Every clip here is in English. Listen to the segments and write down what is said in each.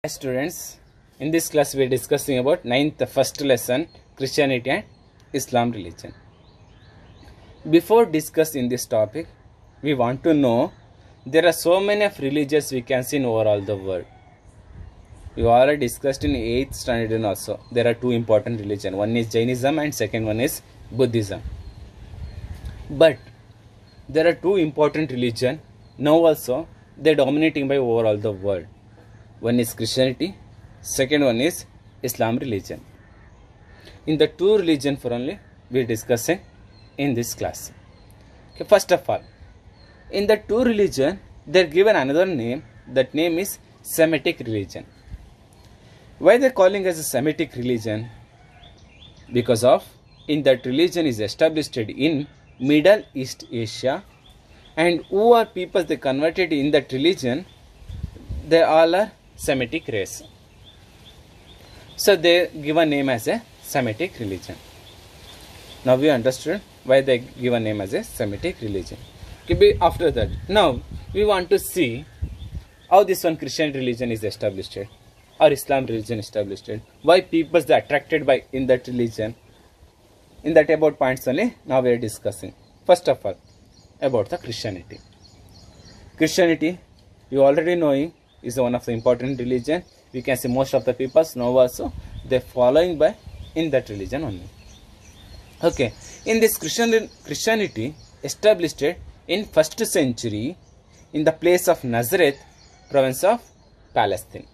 Students, in this class we are discussing about first lesson, Christianity and Islam religion. Before discussing this topic, we want to know there are so many of religions we can see in overall the world. We already discussed in 8th standard and also there are two important religions. One is Jainism and second one is Buddhism. But there are two important religions now also they are dominating by overall the world. One is Christianity, second one is Islam religion. In the two religion for only we are discussing in this class. Okay, first of all, in the two religion they are given another name. That name is Semitic religion. Why they are calling as a Semitic religion? Because of in that religion is established in Middle East Asia, and who are people they converted in that religion, they all are Semitic race. So they give a name as a Semitic religion. Now we understood why they give a name as a Semitic religion. Okay, after that, now we want to see how this one Christian religion is established or Islam religion established. Why people they attracted by in that religion. In that about points only now we are discussing. First of all, about the Christianity. Christianity, you already knowing, is one of the important religion. We can see most of the people now also they following by in that religion only. Okay, in this Christianity established in 1st century in the place of Nazareth, province of Palestine.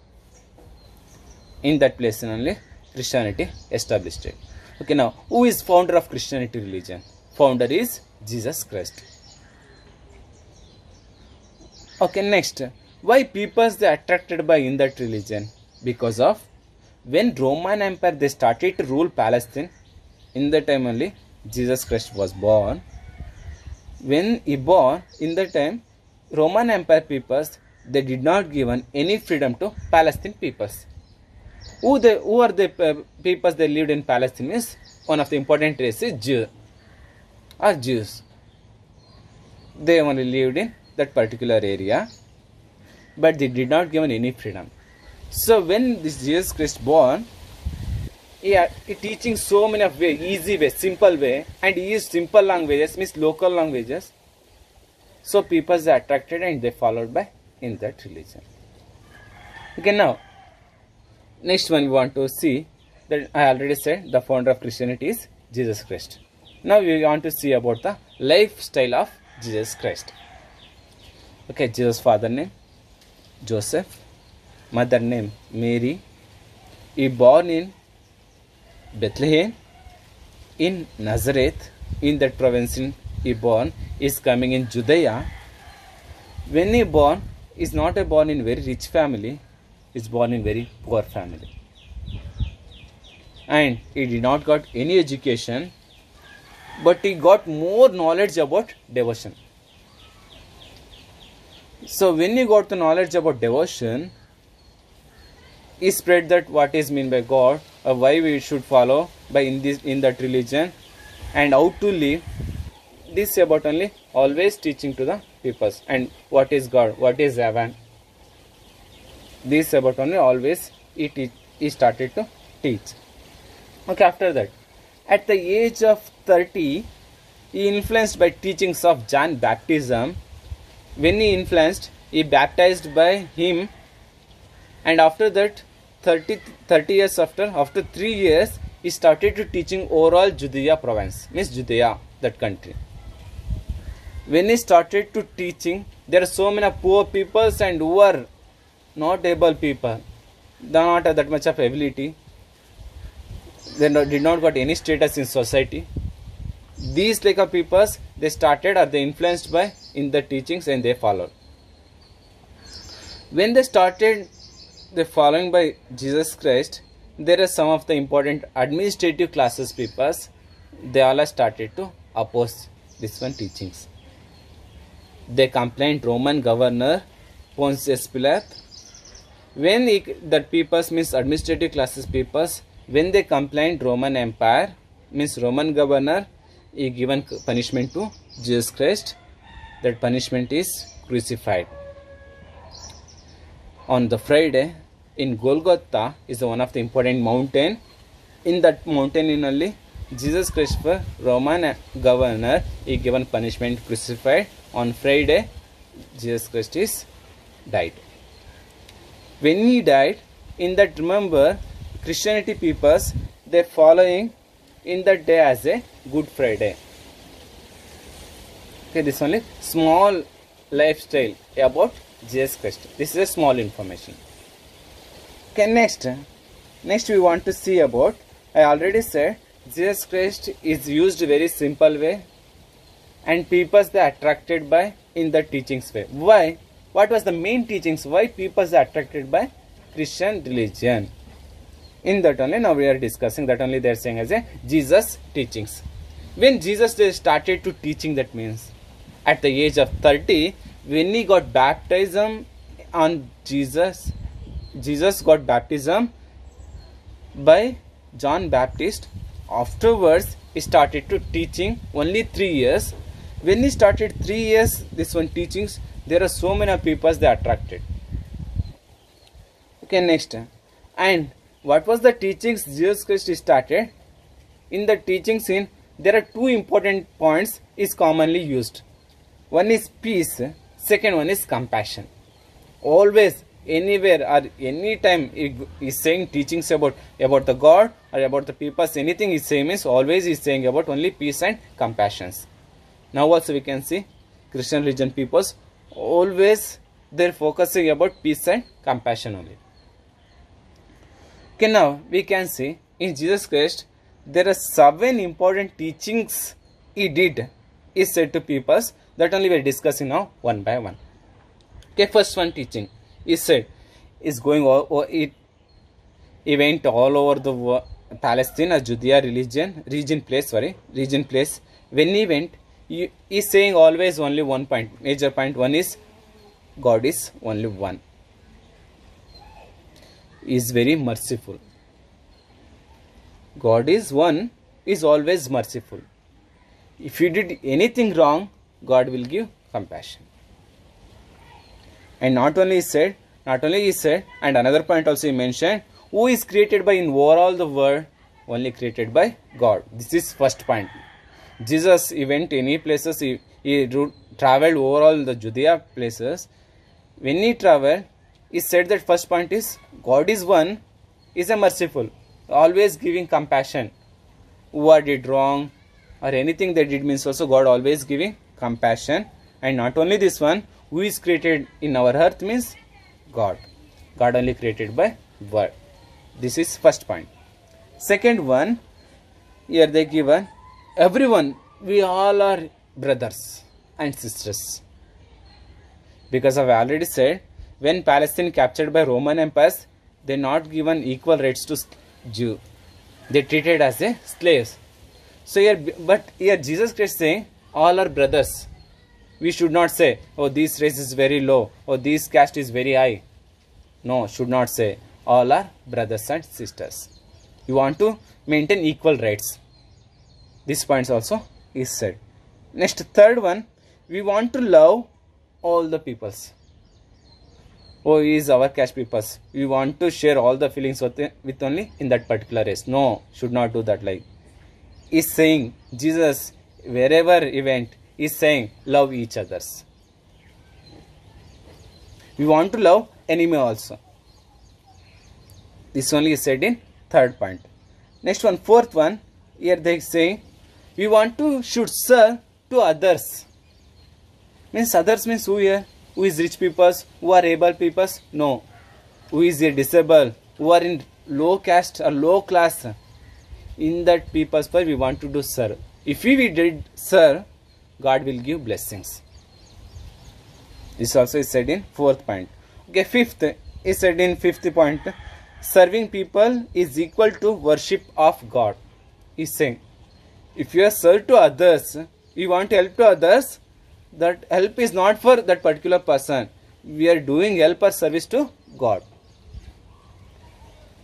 In that place only Christianity established. Okay, now who is founder of Christianity religion? Founder is Jesus Christ. Okay, next, why people they attracted by in that religion? Because of when Roman Empire they started to rule Palestine, in that time only Jesus Christ was born. When he born, in that time Roman Empire peoples they did not given any freedom to Palestine peoples. Who are the peoples they lived in Palestine is one of the important races, Jews. They only lived in that particular area, but they did not given any freedom. So when this Jesus Christ born, he teaching so many of way, easy way, simple way, and he used simple languages, means local languages. So people are attracted and they followed by in that religion. Okay, now next one we want to see that I already said the founder of Christianity is Jesus Christ. Now we want to see about the lifestyle of Jesus Christ. Okay, Jesus' father name Joseph, mother name Mary. He born in Bethlehem in Nazareth, in that province he born, is coming in Judea. When he born, is not a born in very rich family, is born in very poor family. And he did not got any education, but he got more knowledge about devotion. So when he got the knowledge about devotion, he spread that what is meant by God, or why we should follow by in that religion, and how to live. This about only always teaching to the people, and what is God, what is heaven. This about only always he started to teach. Okay, after that, at the age of 30, he influenced by teachings of John Baptism. When he influenced, he baptized by him, and after that 30 years after 3 years, he started to teaching overall Judea province, means Judea, that country. When he started to teaching, there are so many poor peoples and who are not able people. They not have that much of ability. They did not got any status in society. These like of peoples they started or they influenced by in the teachings and they followed. When they started the following by Jesus Christ, there are some of the important administrative classes peoples. They all started to oppose this one teachings. They complained Roman governor Pontius Pilate. When that peoples means administrative classes peoples, when they complained Roman Empire means Roman governor, he given punishment to Jesus Christ. That punishment is crucified. On the Friday, in Golgotha is one of the important mountain. In that mountain only, Jesus Christ, for Roman governor, he given punishment, crucified. On Friday, Jesus Christ is died. When he died, in that, remember, Christianity peoples, they following in that day as a Good Friday. Okay, this only small lifestyle about Jesus Christ. This is a small information. Okay, next we want to see about, I already said, Jesus Christ is used very simple way, and people they attracted by in the teachings way. Why? What was the main teachings? Why people are attracted by Christian religion? In that only now we are discussing, that only they are saying as a Jesus teachings. When Jesus they started to teaching, that means at the age of 30, when he got baptism on Jesus got baptism by John Baptist. Afterwards, he started to teaching only 3 years. When he started 3 years, this one teachings, there are so many people they attracted. Okay, next. And what was the teachings Jesus Christ started? In the teachings, there are two important points is commonly used. One is peace, second one is compassion. Always, anywhere or anytime he is saying teachings about the God or about the people, anything he saying is always he is saying about only peace and compassion. Now also we can see Christian religion peoples always they're focusing about peace and compassion only. Okay, now we can see in Jesus Christ there are 7 important teachings he did, he said to peoples, that only we are discussing now one by one. Okay, first one teaching he said is going he went all over the Palestine or Judea region place. When he went, he is saying always only one point, major point. One is God is only one. He is very merciful. God is one, is always merciful. If you did anything wrong, God will give compassion. And not only he said, and another point also he mentioned, who is created by in overall the world? Only created by God. This is first point. Jesus, he went any places, he traveled overall the Judea places. When he traveled, he said that first point is God is one, is a merciful, always giving compassion. Who did wrong or anything they did means also God always giving compassion. And not only this one, who is created in our earth means God. God only created by word. This is first point. Second one, here they given, everyone, we all are brothers and sisters. Because I have already said, when Palestine captured by Roman empires, they not given equal rights to Jew. They treated as a slaves. So here Jesus Christ saying, all are brothers. We should not say, oh, this race is very low, or this caste is very high. No, should not say. All are brothers and sisters. You want to maintain equal rights. This points also is said. Next, third one, we want to love all the peoples. Oh, he is our caste peoples. We want to share all the feelings with only in that particular race. No, should not do that. Like, is saying Jesus, wherever he went, is saying love each others. We want to love enemy also. This only is said in third point. Next one, fourth one, here they say we want to should serve to others. Means others means who here? Who is rich peoples? Who are able peoples? No. Who is here disabled? Who are in low caste or low class? In that people's we want to do serve. If we did serve, God will give blessings. This also is said in fourth point. Okay, fifth is said in fifth point. Serving people is equal to worship of God. He is saying, if you are serve to others, you want to help to others, that help is not for that particular person. We are doing help or service to God.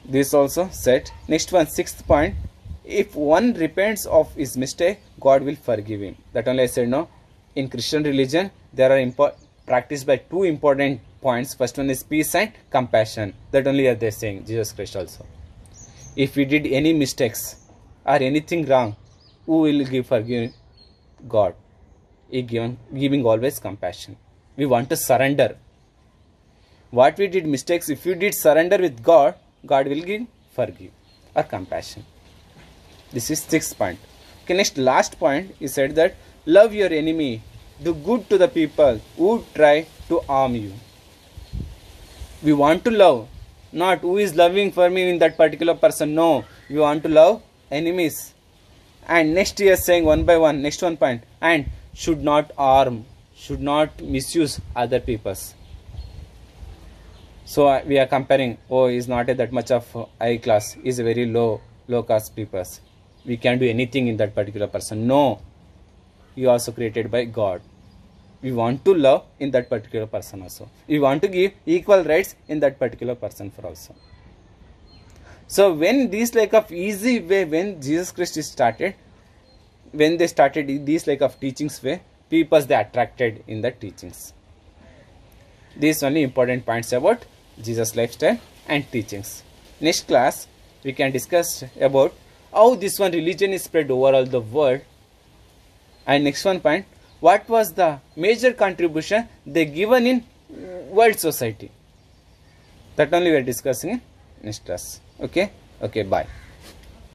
This also said. Next one, sixth point. If one repents of his mistake, God will forgive him. That only I said no. In Christian religion, there are practiced by two important points. First one is peace and compassion. That only are they saying, Jesus Christ also. If we did any mistakes or anything wrong, who will forgive? God. He giving always compassion. We want to surrender. What we did mistakes, if you did surrender with God, God will forgive or compassion. This is 6th point. Okay, next last point, he said that love your enemy, do good to the people who try to harm you. We want to love, not who is loving for me in that particular person. No, we want to love enemies. And next he is saying one by one, next one point, and should not harm, should not misuse other peoples. So we are comparing, oh, he is not that much of high class, he is a very low class peoples. We can do anything in that particular person. No, you are also created by God. We want to love in that particular person also. We want to give equal rights in that particular person for also. So when this like of easy way, when Jesus Christ is started, when they started this like of teachings way, people they attracted in the teachings. These only important points about Jesus lifestyle and teachings. Next class we can discuss about how this one religion is spread over all the world. And next one point, what was the major contribution they given in world society. That only we are discussing in next class. Okay, bye.